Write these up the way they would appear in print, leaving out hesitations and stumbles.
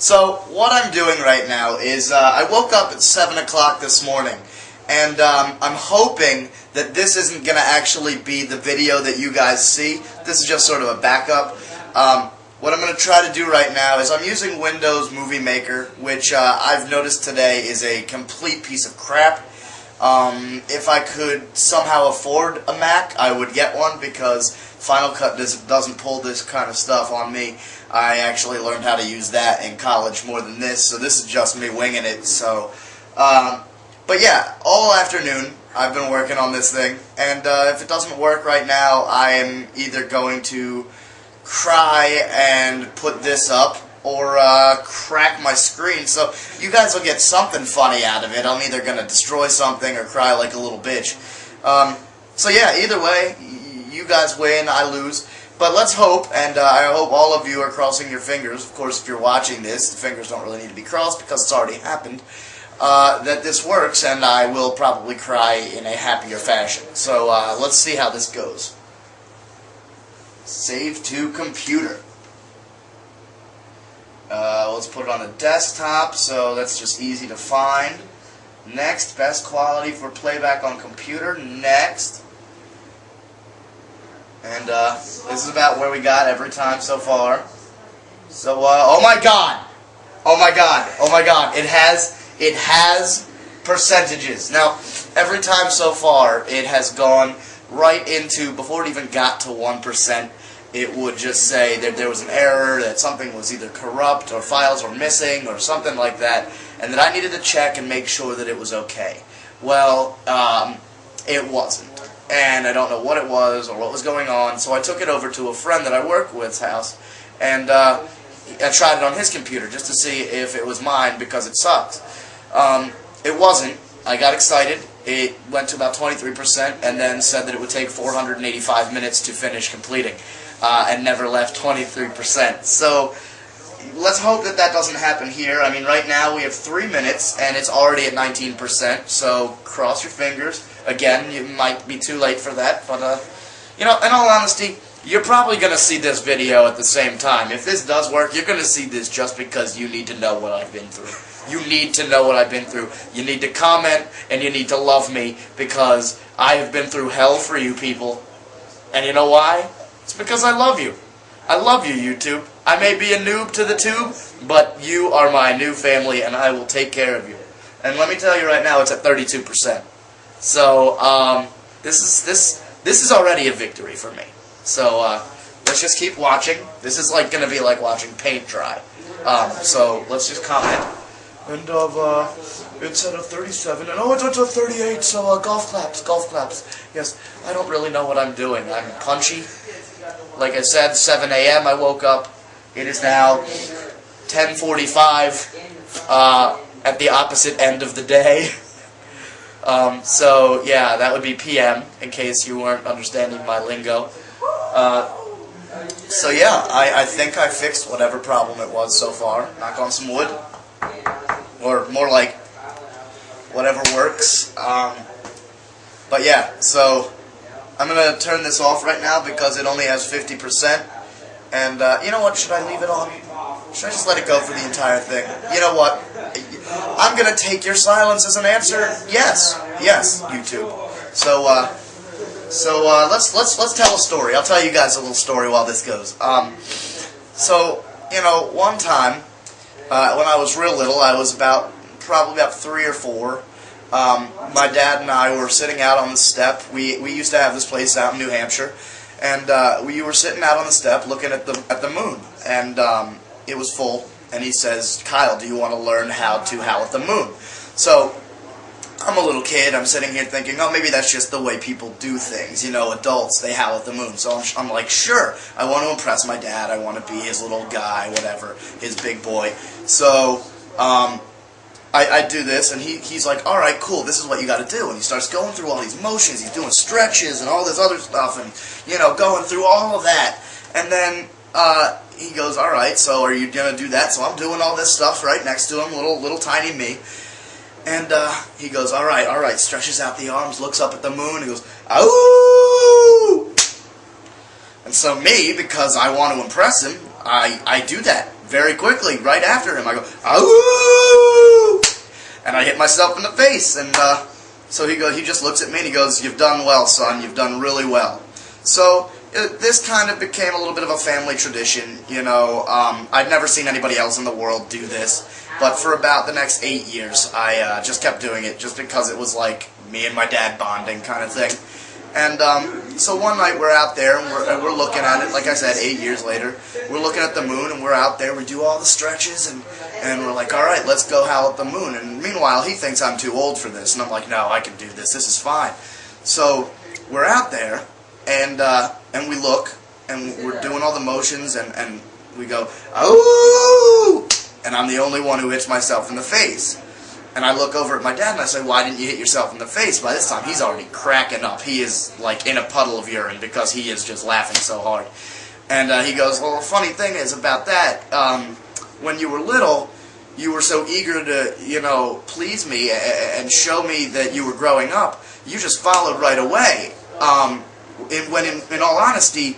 So what I'm doing right now is I woke up at 7 o'clock this morning, and I'm hoping that this isn't going to actually be the video that you guys see. This is just sort of a backup. What I'm going to try to do right now is I'm using Windows Movie Maker, which I've noticed today is a complete piece of crap. If I could somehow afford a Mac, I would get one, because Final Cut doesn't pull this kind of stuff on me. I actually learned how to use that in college more than this, so this is just me winging it. So, but yeah, all afternoon I've been working on this thing, and if it doesn't work right now, I am either going to cry and put this up, or crack my screen, so you guys will get something funny out of it. I'm either going to destroy something or cry like a little bitch. So yeah, either way, you guys win, I lose. But let's hope, and I hope all of you are crossing your fingers. Of course, if you're watching this, the fingers don't really need to be crossed because it's already happened, that this works, and I will probably cry in a happier fashion. So let's see how this goes. Save to computer. Let's put it on a desktop, so that's just easy to find. Next, best quality for playback on computer. Next. And this is about where we got every time so far. So, oh my god! Oh my god! Oh my god! It has percentages. Now, every time so far, it has gone right into, before it even got to 1%, it would just say that there was an error, that something was either corrupt, or files were missing, or something like that, and that I needed to check and make sure that it was okay. Well, it wasn't. And I don't know what it was, or what was going on, so I took it over to a friend that I work with's house, and I tried it on his computer, just to see if it was mine, because it sucks. It wasn't. I got excited. It went to about 23%, and then said that it would take 485 minutes to finish completing. And never left 23%. So let's hope that that doesn't happen here. I mean, right now we have 3 minutes, and it's already at 19%, so cross your fingers. Again, you might be too late for that, but, you know, in all honesty, you're probably going to see this video at the same time. If this does work, you're going to see this just because you need to know what I've been through. You need to know what I've been through. You need to comment, and you need to love me, because I have been through hell for you people. And you know why? It's because I love you. I love you, YouTube. I may be a noob to the tube, but you are my new family, and I will take care of you. And let me tell you right now, it's at 32%. So, this is already a victory for me. So, let's just keep watching. This is like gonna be like watching paint dry. So let's just comment. And it's at a 37, and it's at a 38. So golf claps, golf claps. Yes, I don't really know what I'm doing. I'm punchy. Like I said, 7 a.m. I woke up. It is now 10:45 at the opposite end of the day. So, yeah, that would be p.m., in case you weren't understanding my lingo. So, yeah, I think I fixed whatever problem it was so far. Knock on some wood. Or more like, whatever works. But, yeah, so I'm going to turn this off right now because it only has 50%. And, you know what? Should I leave it on? Should I just let it go for the entire thing? You know what? I'm going to take your silence as an answer. Yes. Yes, YouTube. So let's tell a story. I'll tell you guys a little story while this goes. So, you know, one time, when I was real little, I was probably about 3 or 4. My dad and I were sitting out on the step. We used to have this place out in New Hampshire, and we were sitting out on the step looking at the moon, and it was full. And he says, "Kyle, do you want to learn how to howl at the moon?" So I'm a little kid. I'm sitting here thinking, oh, maybe that's just the way people do things. You know, adults, they howl at the moon. So I'm like, sure. I want to impress my dad. I want to be his little guy, whatever, his big boy. So I do this, and he's like, all right, cool, this is what you got to do. And he starts going through all these motions. He's doing stretches and all this other stuff, and, you know, going through all of that. And then he goes, all right, so are you going to do that? So I'm doing all this stuff right next to him, little tiny me. And he goes, all right, stretches out the arms, looks up at the moon, and goes, "Ow!" And so me, because I want to impress him, I do that. very quickly, right after him. I go, "Ow!" And I hit myself in the face. And so he just looks at me and he goes, "You've done well, son. You've done really well." So this kind of became a little bit of a family tradition. You know, I'd never seen anybody else in the world do this. But for about the next 8 years, I just kept doing it just because it was like me and my dad bonding kind of thing. And so one night we're out there and we're looking at it. Like I said, 8 years later, we're looking at the moon and we're out there. We do all the stretches and we're like, all right, let's go howl at the moon. And meanwhile, he thinks I'm too old for this, and I'm like, no, I can do this. This is fine. So we're out there and we look and we're doing all the motions and we go, "Oh!" And I'm the only one who hits myself in the face. And I look over at my dad and I say, "Why didn't you hit yourself in the face?" By this time, he's already cracking up. He is like in a puddle of urine because he is just laughing so hard. And he goes, "Well, the funny thing is about that, when you were little, you were so eager to, you know, please me and show me that you were growing up. You just followed right away. In all honesty,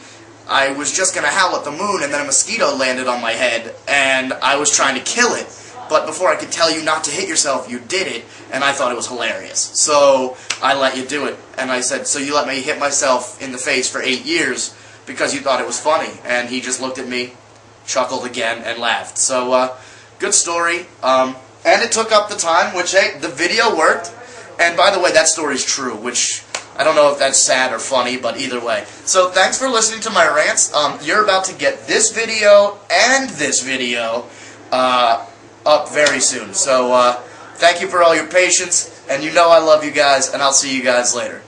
I was just going to howl at the moon and then a mosquito landed on my head and I was trying to kill it. But before I could tell you not to hit yourself, you did it, and I thought it was hilarious. So I let you do it." And I said, "So you let me hit myself in the face for 8 years because you thought it was funny?" And he just looked at me, chuckled again, and laughed. So, good story. And it took up the time, which, hey, the video worked. And by the way, that story's true, which I don't know if that's sad or funny, but either way. So thanks for listening to my rants. You're about to get this video and this video up very soon. So thank you for all your patience, and you know I love you guys, and I'll see you guys later.